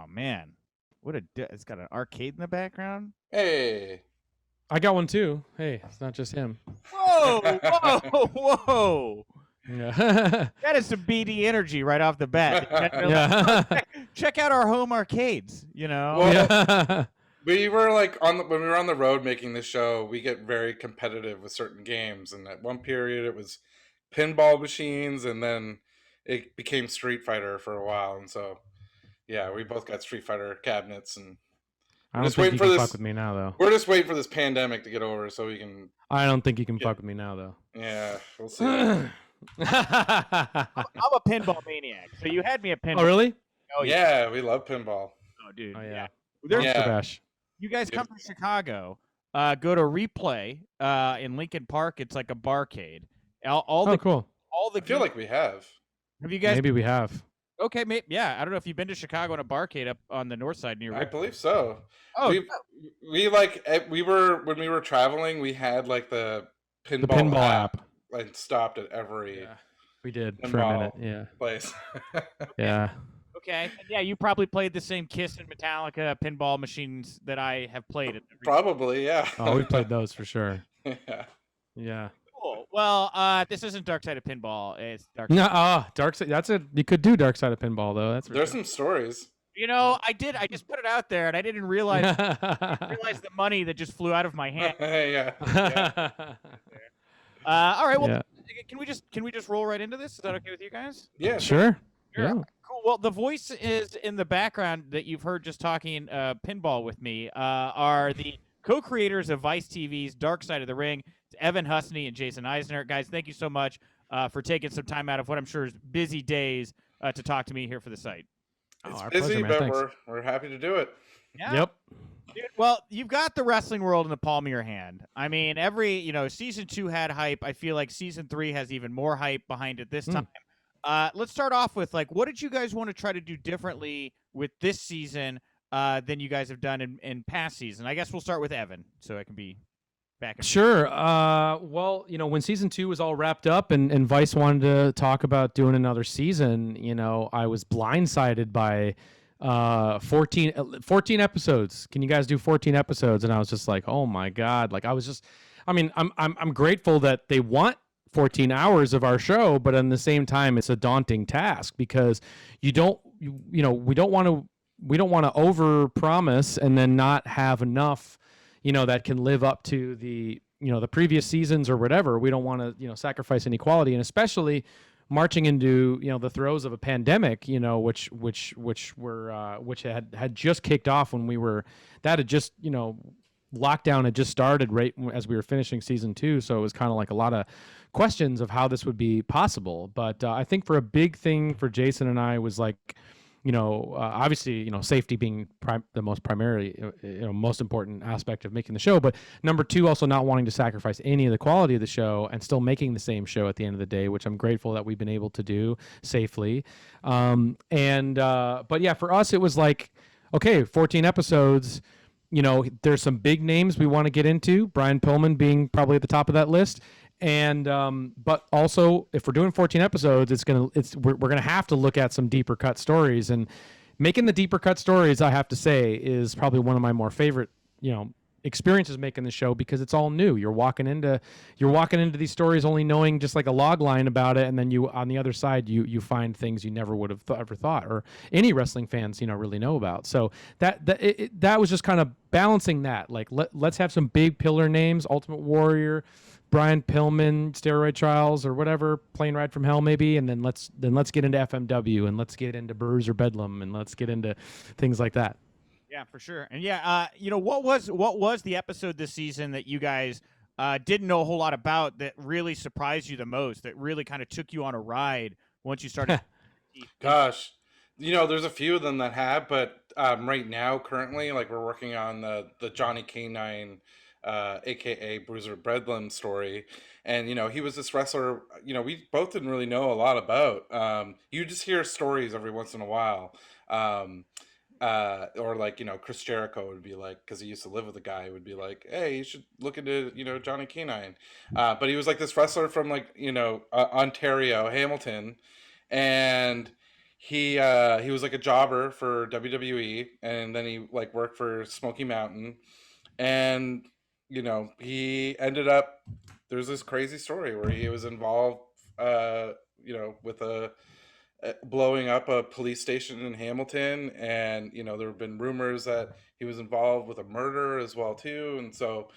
man, it's got an arcade in the background. Hey. I got one too. Hey, it's not just him. Whoa, whoa, whoa! Yeah. That is some BD energy right off the bat. Yeah. Check out our home arcades. Well, Yeah. we were like when we were on the road making this show, we get very competitive with certain games, and at one period it was pinball machines, and then it became Street Fighter for a while, and so yeah, we both got Street Fighter cabinets, and I don't just think waiting you for can this- fuck with me now, though. we're just waiting for this pandemic to get over so we can. I don't think you can fuck with me now, though. Yeah, we'll see. I'm a pinball maniac. So you had me at pinball. Oh, really? Oh Yeah, we love pinball. Oh, dude. Oh, yeah. There's, Yeah. Bash. You guys come from Chicago. Go to Replay in Lincoln Park. It's like a barcade. Cool. All the I feel like we have. Have you guys? Maybe we have. Okay, yeah. I don't know if you've been to Chicago in a barcade up on the north side near. I believe so. Oh, we when we were traveling, we had like the pinball app. and stopped at every We did for a minute. Yeah. place. Yeah. okay. Yeah, you probably played the same Kiss and Metallica pinball machines that I have played. At Probably, yeah. Oh, we played those for sure. Yeah. Yeah. Cool. Well, this isn't Dark Side of Pinball. It's Dark. No, Dark Side. That's it. You could do Dark Side of Pinball though. That's for There's sure. some stories. I did. I just put it out there, and I didn't realize the money that just flew out of my hand. Yeah. All right. Well, Yeah. can we just roll right into this? Is that okay with you guys? Yeah. Sure. Yeah. Cool. Well, the voice is in the background that you've heard just talking pinball with me are the co-creators of Vice TV's Dark Side of the Ring. It's Evan Husney and Jason Eisner. Guys, thank you so much for taking some time out of what I'm sure is busy days to talk to me here for the site. It's our busy, pleasure, man. but Thanks. we're happy to do it. Yeah. Yep. Dude, well, you've got the wrestling world in the palm of your hand. I mean, season 2 had hype. I feel like season 3 has even more hype behind it this time. Let's start off with, what did you guys want to try to do differently with this season than you guys have done in past season? I guess we'll start with Evan, so I can be back. Sure. Well, when season 2 was all wrapped up and Vice wanted to talk about doing another season, I was blindsided by 14 episodes. Can you guys do 14 episodes? And I was just like, oh my God. I'm grateful that they want 14 hours of our show, but at the same time, it's a daunting task because we don't want to over promise and then not have enough, that can live up to the previous seasons or whatever. We don't want to, sacrifice any quality, and especially marching into the throes of a pandemic, which had just kicked off when that had just lockdown had just started right as we were finishing season 2, so it was kind of like a lot of questions of how this would be possible. But I think for a big thing for Jason and I was obviously safety being the most important aspect of making the show, but number 2, also not wanting to sacrifice any of the quality of the show and still making the same show at the end of the day, which I'm grateful that we've been able to do safely. But yeah, for us it was like, okay, 14 episodes. There's some big names we want to get into, Brian Pillman being probably at the top of that list. And but also, if we're doing 14 episodes, we're gonna have to look at some deeper cut stories, and making the deeper cut stories, I have to say, is probably one of my more favorite experiences making the show, because it's all new. You're walking into these stories only knowing just like a log line about it, and then you on the other side you find things you never would have ever thought, or any wrestling fans really know about. So that was just kind of balancing that. Like let's have some big pillar names, Ultimate Warrior, Brian Pillman, Steroid Trials, or whatever, Plane Ride from Hell maybe, and then let's get into FMW, and let's get into Bruiser Bedlam, and let's get into things like that. Yeah, for sure. And yeah, what was the episode this season that you guys didn't know a whole lot about that really surprised you the most, that really kind of took you on a ride once you started? Gosh, there's a few of them that have, but right now, currently, we're working on the Johnny K9, aka Bruiser Bedlam story, and he was this wrestler we both didn't really know a lot about. You just hear stories every once in a while, or Chris Jericho would be like, because he used to live with a guy, would be like, hey, you should look into Johnny K9, but he was like this wrestler from Ontario, Hamilton, and he was like a jobber for WWE, and then he like worked for Smoky Mountain, and he ended up. There's this crazy story where he was involved, with blowing up a police station in Hamilton, and there have been rumors that he was involved with a murder as well too, and so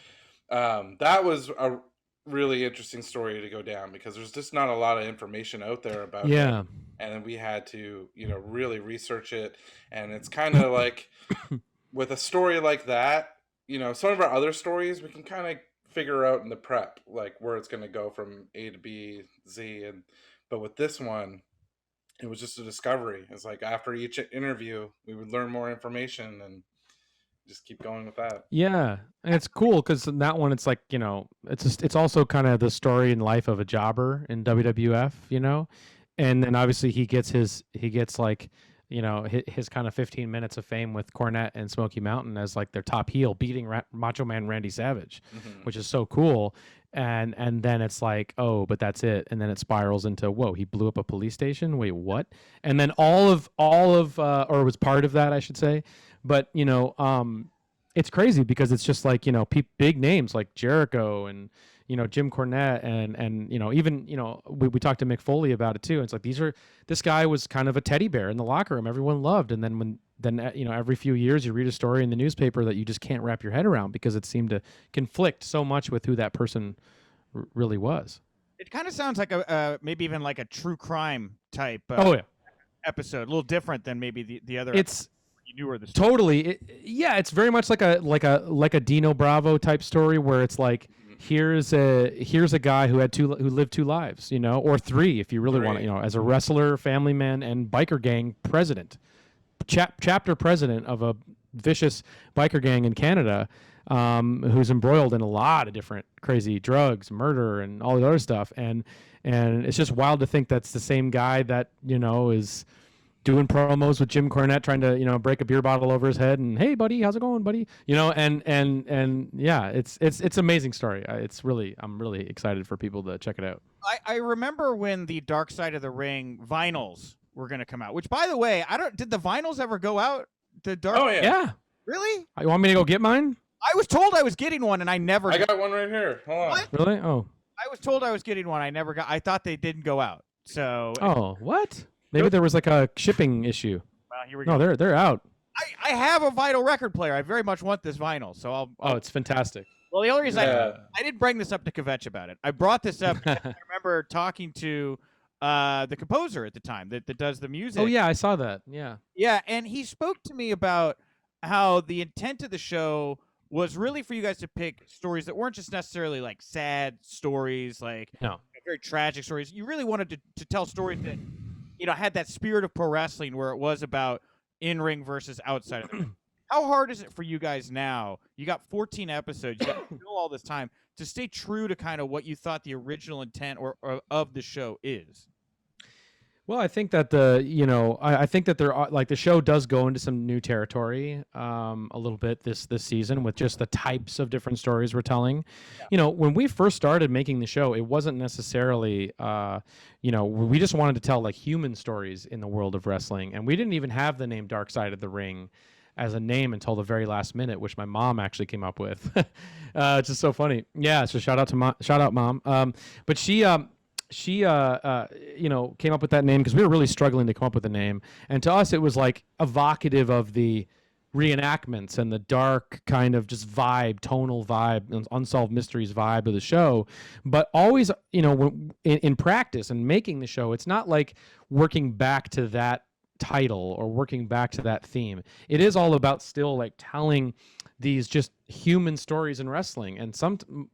that was a really interesting story to go down because there's just not a lot of information out there about him. Yeah. And then we had to, really research it. And it's kind of like with a story like that, some of our other stories we can kind of figure out in the prep, like where it's going to go from A to B, Z. But with this one, it was just a discovery. It's like after each interview, we would learn more information and just keep going with that. Yeah, and it's cool because in that one, it's like it's also kind of the story and life of a jobber in WWF, and then obviously he gets like his kind of 15 minutes of fame with Cornette and Smoky Mountain as like their top heel, beating Macho Man Randy Savage, which is so cool. And then it's like, oh, but that's it. And then it spirals into, whoa, he blew up a police station. Wait, what? And then all of or was part of that, I should say. But it's crazy because it's just like big names like Jericho and Jim Cornette and even we talked to Mick Foley about it too. And it's like this guy was kind of a teddy bear in the locker room. Everyone loved, and then every few years you read a story in the newspaper that you just can't wrap your head around because it seemed to conflict so much with who that person really was. It kind of sounds like a maybe even like a true crime type. Episode, a little different than maybe the other. It's you knew where the story. Totally. It's very much like a Dino Bravo type story where it's like here's a guy who lived two lives, or three if you really want to, as a wrestler, family man, and biker gang president, chapter president of a vicious biker gang in Canada, who's embroiled in a lot of different crazy drugs, murder, and all the other stuff, and it's just wild to think that's the same guy that is doing promos with Jim Cornette trying to break a beer bottle over his head and hey buddy, how's it going buddy, and yeah, it's amazing story. I'm really excited for people to check it out. I remember when the Dark Side of the Ring vinyls were going to come out, which by the way, did the vinyls ever go out? The Dark yeah. Really? You want me to go get mine? I was told I was getting one and I never I got one right here. Hold on. What? Really? Oh, I was told I was getting one. I thought they didn't go out. So what? Maybe there was like a shipping issue. Well, here we go. No, they're out. I have a vinyl record player. I very much want this vinyl, so I'll it's fantastic. Well, the only reason I didn't bring this up to Kvetch about it. I brought this up. I remember talking to the composer at the time that does the music. Oh yeah, I saw that. Yeah. Yeah, and he spoke to me about how the intent of the show was really for you guys to pick stories that weren't just necessarily like sad stories, like very tragic stories. You really wanted to tell stories that had that spirit of pro wrestling where it was about in-ring versus outside of the ring. How hard is it for you guys now? You got 14 episodes. You got all this time to stay true to kind of what you thought the original intent or of the show is. Well, I think that I think that there are, like, the show does go into some new territory a little bit this season with just the types of different stories we're telling. Yeah. When we first started making the show, it wasn't necessarily we just wanted to tell like human stories in the world of wrestling, and we didn't even have the name Dark Side of the Ring as a name until the very last minute, which my mom actually came up with. It's just so funny. Yeah, so shout out mom. But she came up with that name because we were really struggling to come up with a name. And to us, it was like evocative of the reenactments and the dark kind of just tonal vibe, unsolved mysteries vibe of the show. But always, in practice and making the show, it's not like working back to that title or working back to that theme. It is all about still like telling these just human stories in wrestling, and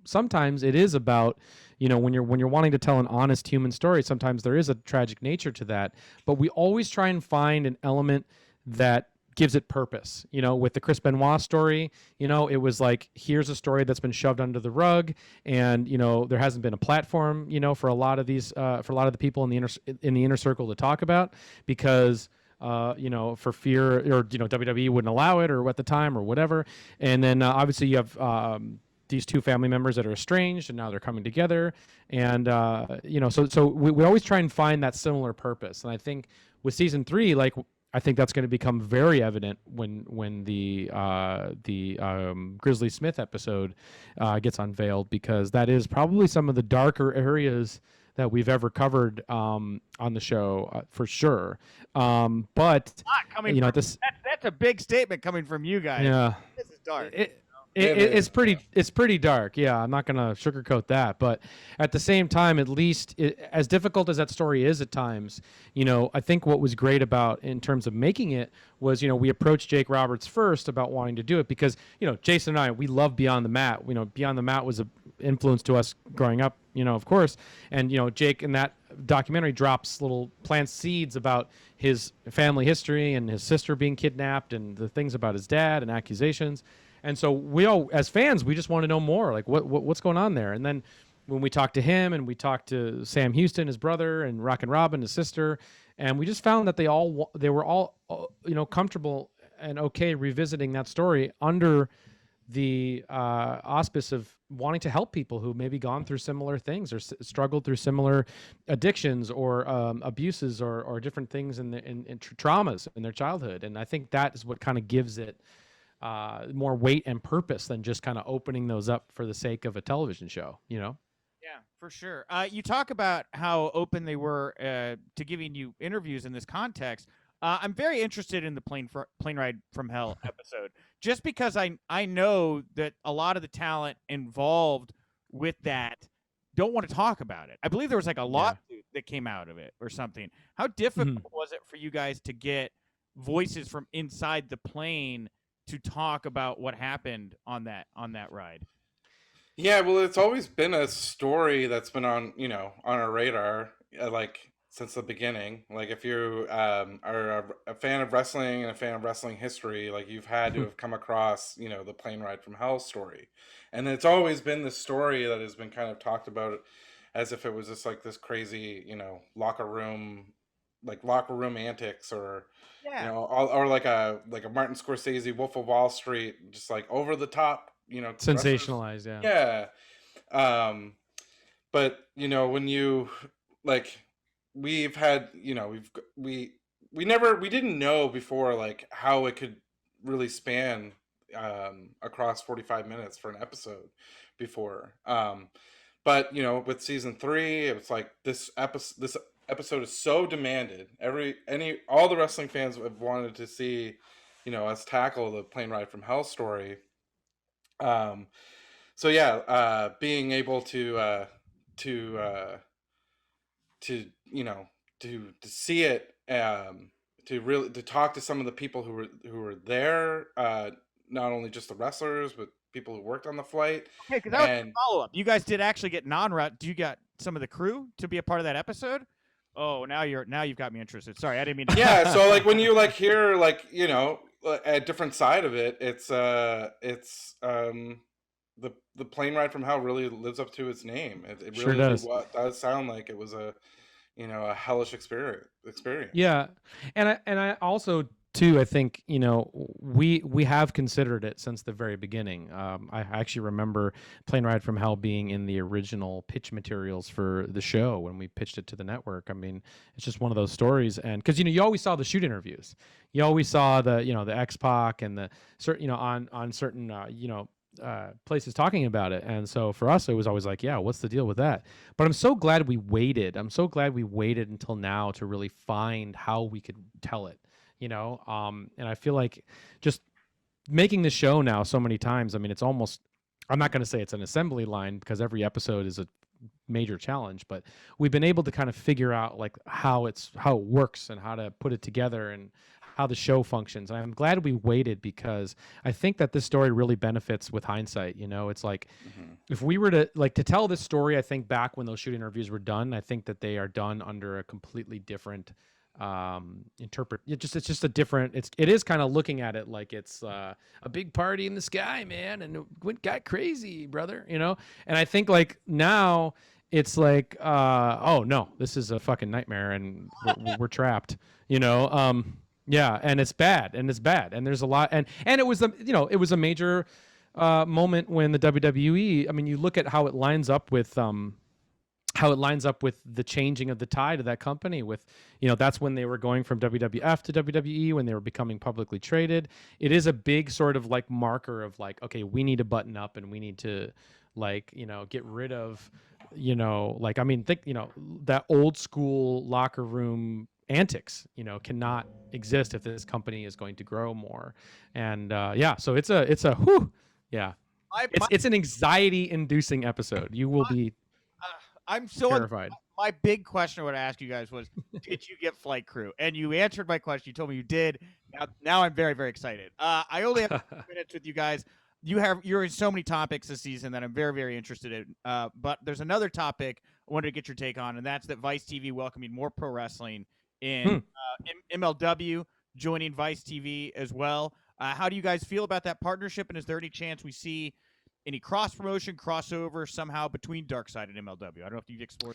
sometimes it is about when you're wanting to tell an honest human story, sometimes there is a tragic nature to that, but we always try and find an element that gives it purpose. With the Chris Benoit story, it was like, here's a story that's been shoved under the rug, and there hasn't been a platform for a lot of these for a lot of the people in the inner circle to talk about because for fear, or WWE wouldn't allow it, or at the time, or whatever. And then obviously you have these two family members that are estranged, and now they're coming together. And so we always try and find that similar purpose. And I think with season 3, like I think that's going to become very evident when the Grizzly Smith episode gets unveiled, because that is probably some of the darker areas that we've ever covered on the show, for sure. But Not coming you know, from, this that's a big statement coming from you guys. yeah. This is dark. It's pretty dark. Yeah, I'm not gonna sugarcoat that, but at the same time, at least as difficult as that story is at times, you know, I think what was great about in terms of making it was, you know, we approached Jake Roberts first about wanting to do it because, you know, Jason and I, we love Beyond the Mat. You know, Beyond the Mat was an influence to us growing up, you know, of course, and you know, Jake in that documentary plants seeds about his family history and his sister being kidnapped and the things about his dad and accusations. And so we all, as fans, we just want to know more, like what's going on there. And then when we talked to him and we talked to Sam Houston, his brother, and Rockin' Robin, his sister, and we just found that they were all you know, comfortable and okay revisiting that story under the auspice of wanting to help people who maybe gone through similar things or struggled through similar addictions or abuses or different things in traumas in their childhood. And I think that is what kind of gives it more weight and purpose than just kind of opening those up for the sake of a television show, you know? Yeah, for sure. You talk about how open they were to giving you interviews in this context. I'm very interested in the plane ride from hell episode, just because I know that a lot of the talent involved with that don't want to talk about it. I believe there was like a lawsuit that came out of it or something. How difficult was it for you guys to get voices from inside the plane to talk about what happened on that ride? Yeah, well, it's always been a story that's been on, you know, on our radar, like since the beginning. Like if you are a fan of wrestling and a fan of wrestling history, like you've had to have come across, you know, the plane ride from hell story. And it's always been this story that has been kind of talked about as if it was just like this crazy, you know, locker room antics, or you know, or like a Martin Scorsese Wolf of Wall Street, just like over the top, you know, sensationalized. Yeah. But you know, when you like, we've had, you know, we didn't know before like how it could really span across 45 minutes for an episode before. But you know, with season 3, it was like this episode is so demanded. All the wrestling fans have wanted to see, you know, us tackle the plane ride from hell story. So yeah, being able to you know, to see it, to talk to some of the people who were there, not only just the wrestlers but people who worked on the flight. Okay, because that was a follow-up. You guys did actually get do you got some of the crew to be a part of that episode? Oh, now you've got me interested. Sorry, I didn't mean to. Yeah, so like when you like hear like, you know, a different side of it, it's the plane ride from hell really lives up to its name. It really sure does. Does sound like it was a, you know, a hellish experience. Yeah, and I also too, I think, you know, we have considered it since the very beginning. I actually remember Plane Ride from Hell being in the original pitch materials for the show when we pitched it to the network. I mean, it's just one of those stories, and because, you know, you always saw the shoot interviews, you always saw the, you know, the X-Pac and the certain, you know, on certain you know, places talking about it. And so for us, it was always like, yeah, what's the deal with that? But I'm so glad we waited. I'm so glad we waited until now to really find how we could tell it, you know? And I feel like just making the show now so many times, I mean, it's almost, I'm not going to say it's an assembly line because every episode is a major challenge, but we've been able to kind of figure out like how it works and how to put it together and how the show functions. And I'm glad we waited because I think that this story really benefits with hindsight. You know, it's like if we were to like to tell this story, I think back when those shoot interviews were done, I think that they are done under a completely different it's just a different, it is kind of looking at it like it's a big party in the sky, man, and it got crazy, brother, you know? And I think like now it's like oh no, this is a fucking nightmare and we're trapped, you know? Yeah, and it's bad, and there's a lot, and it was you know, it was a major moment when the WWE, I mean, you look at how it lines up with how it lines up with the changing of the tide of that company. With, you know, that's when they were going from WWF to WWE, when they were becoming publicly traded. It is a big sort of like marker of like, okay, we need to button up and we need to, like, you know, get rid of, you know, like, I mean, think, you know, that old school locker room antics, you know, cannot exist if this company is going to grow more. And yeah, so it's a whew, yeah, it's an anxiety inducing episode. You will be I'm so terrified. My big question I would ask you guys was, did you get flight crew? And you answered my question. You told me you did. Now I'm very, very excited. I only have 2 minutes with you guys. You're in so many topics this season that I'm very, very interested in. But there's another topic I wanted to get your take on, and that's that Vice TV welcoming more pro wrestling in MLW, joining Vice TV as well. How do you guys feel about that partnership? And is there any chance we see any cross promotion, crossover somehow between Darkseid and MLW? I don't know if you've explored.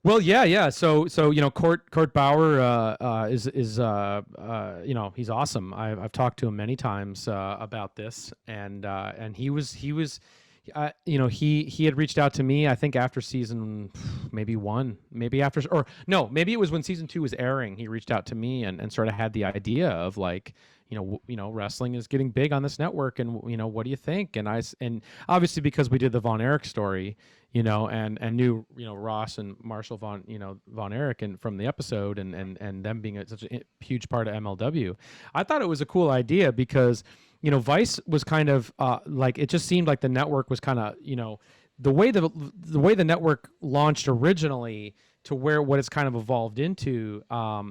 Well, yeah. So you know, Court Bauer is you know, he's awesome. I've talked to him many times about this, and he was you know, he had reached out to me, I think after season maybe 1, maybe after, or no, maybe it was when season 2 was airing. He reached out to me and sort of had the idea of like, you know, wrestling is getting big on this network, and you know, what do you think? And obviously because we did the Von Erich story, you know, and knew, you know, Ross and Marshall Von Erich and from the episode, and them being such a huge part of MLW, I thought it was a cool idea because, you know, Vice was kind of like, it just seemed like the network was kind of, you know, the way the network launched originally to what it's kind of evolved into.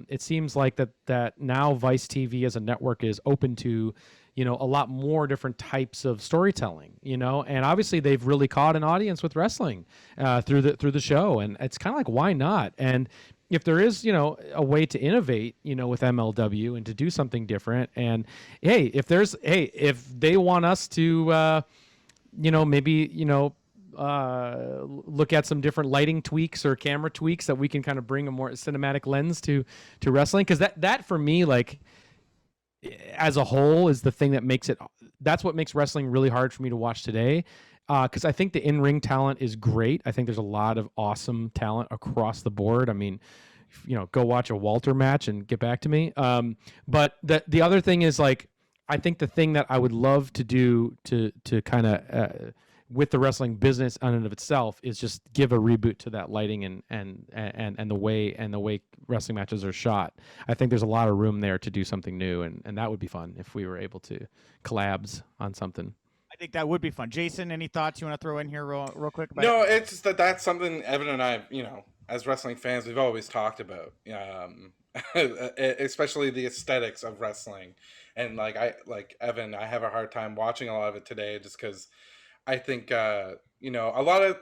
It seems like that now Vice TV as a network is open to, you know, a lot more different types of storytelling, you know, and obviously they've really caught an audience with wrestling through the show, and it's kind of like, why not? And if there is, you know, a way to innovate, you know, with MLW and to do something different, and if they want us to, you know, maybe, you know, look at some different lighting tweaks or camera tweaks that we can kind of bring a more cinematic lens to wrestling, because that for me, like, as a whole, is the thing that's what makes wrestling really hard for me to watch today. Because I think the in-ring talent is great. I think there's a lot of awesome talent across the board. I mean, you know, go watch a Walter match and get back to me. But the other thing is, like, I think the thing that I would love to do to kind of with the wrestling business on and of itself is just give a reboot to that lighting and the way wrestling matches are shot. I think there's a lot of room there to do something new, and that would be fun if we were able to collabs on something. I think that would be fun. Jason, any thoughts you want to throw in here real quick about No, it's just that's something Evan and I, you know, as wrestling fans, we've always talked about, especially the aesthetics of wrestling. And like Evan, I have a hard time watching a lot of it today just because I think, you know, a lot of,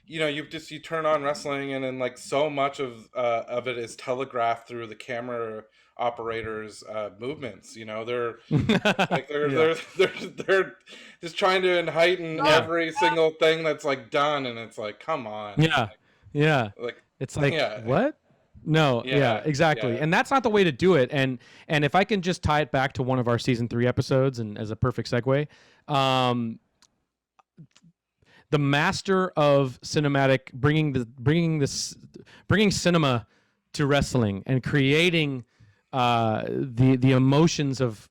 you know, you turn on wrestling and then like so much of it is telegraphed through the camera operators' movements. You know, they're like they're just trying to heighten every single thing that's like done, and it's like, come on. Yeah. Like it's like, what? No, exactly. And that's not the way to do it. And if I can just tie it back to one of our season 3 episodes, and as a perfect segue, the master of cinematic, bringing cinema to wrestling and creating the emotions of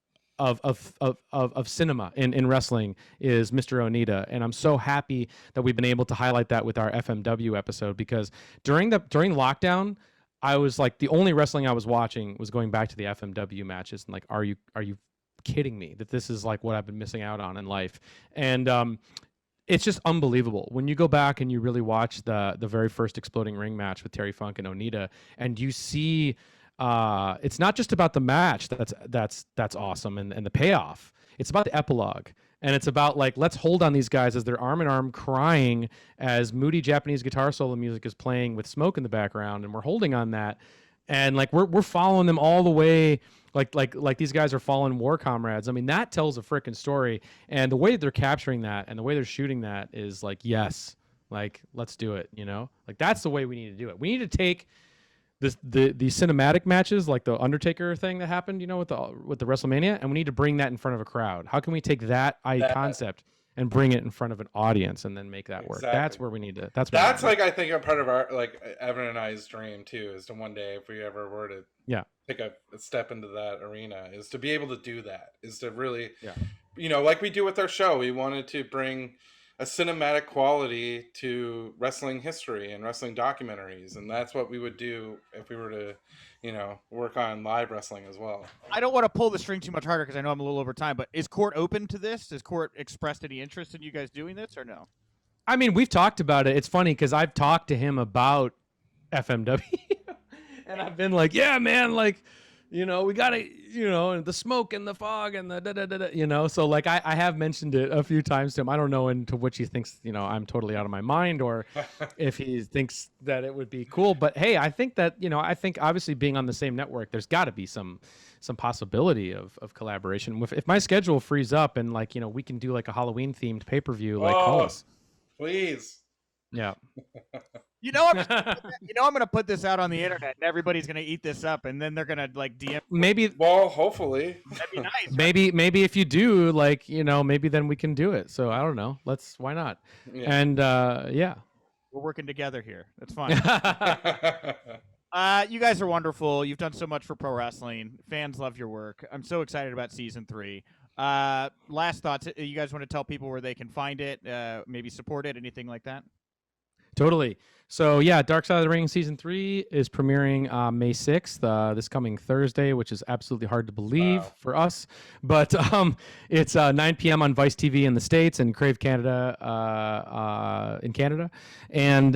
cinema in wrestling is Mr. Onita, and I'm so happy that we've been able to highlight that with our FMW episode, because during lockdown, I was like, the only wrestling I was watching was going back to the FMW matches, and like, are you kidding me that this is like what I've been missing out on in life? And it's just unbelievable when you go back and you really watch the very first Exploding Ring match with Terry Funk and Onita, and you see it's not just about the match that's awesome and the payoff. It's about the epilogue, and it's about like, let's hold on these guys as they're arm in arm crying as moody Japanese guitar solo music is playing with smoke in the background, and we're holding on that, and like we're following them all the way. Like these guys are fallen war comrades. I mean, that tells a freaking story, and the way they're capturing that and the way they're shooting that is like, yes, like, let's do it. You know, like, that's the way we need to do it. We need to take the cinematic matches, like the Undertaker thing that happened, you know, with the WrestleMania, and we need to bring that in front of a crowd. How can we take that concept and bring it in front of an audience and then make that work. That's Exactly. where we need to. That's like I think a part of our like Evan and I's dream too is to one day, if we ever were to take a step into that arena, is to be able to do that. Is to really, like we do with our show. We wanted to bring a cinematic quality to wrestling history and wrestling documentaries, and that's what we would do if we were to, work on live wrestling as well. I don't want to pull the string too much harder because I know I'm a little over time, but is Court open to this? Has Court expressed any interest in you guys doing this or no? I mean, we've talked about it. It's funny because I've talked to him about FMW, and I've been like, yeah, man, like, we got to, the smoke and the fog and the da-da-da-da, so like I have mentioned it a few times to him. I don't know into which he thinks, I'm totally out of my mind or if he thinks that it would be cool. But hey, I think that, I think obviously being on the same network, there's got to be some possibility of collaboration. If my schedule frees up and like, we can do like a Halloween themed pay-per-view, like call us. Please. Yeah. I'm gonna put this out on the internet, and everybody's gonna eat this up, and then they're gonna like DM. Maybe. Well, hopefully. That'd be nice. Maybe if you do, like, maybe then we can do it. So I don't know. Why not? Yeah. And we're working together here. That's fine. You guys are wonderful. You've done so much for pro wrestling. Fans love your work. I'm so excited about season 3. Last thoughts. You guys want to tell people where they can find it, maybe support it, anything like that? Totally. So yeah, Dark Side of the Ring season 3 is premiering May 6th, this coming Thursday, which is absolutely hard to believe for us. But it's 9 p.m. on Vice TV in the States and Crave Canada in Canada. And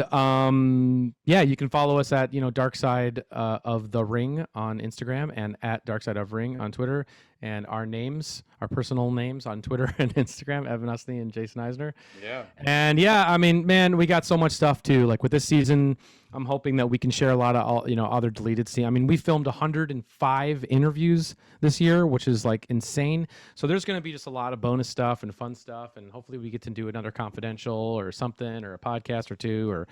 you can follow us at Dark Side of the Ring on Instagram and at Dark Side of Ring on Twitter. And our personal names on Twitter and Instagram, Evan Husney and Jason Eisner. Yeah. And I mean, man, we got so much stuff too. Like with this season, I'm hoping that we can share a lot of other deleted scenes. I mean, we filmed 105 interviews this year, which is like insane. So there's going to be just a lot of bonus stuff and fun stuff, and hopefully we get to do another confidential or something, or a podcast or two, or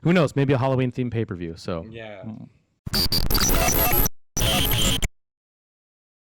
who knows, maybe a Halloween themed pay-per-view. So yeah.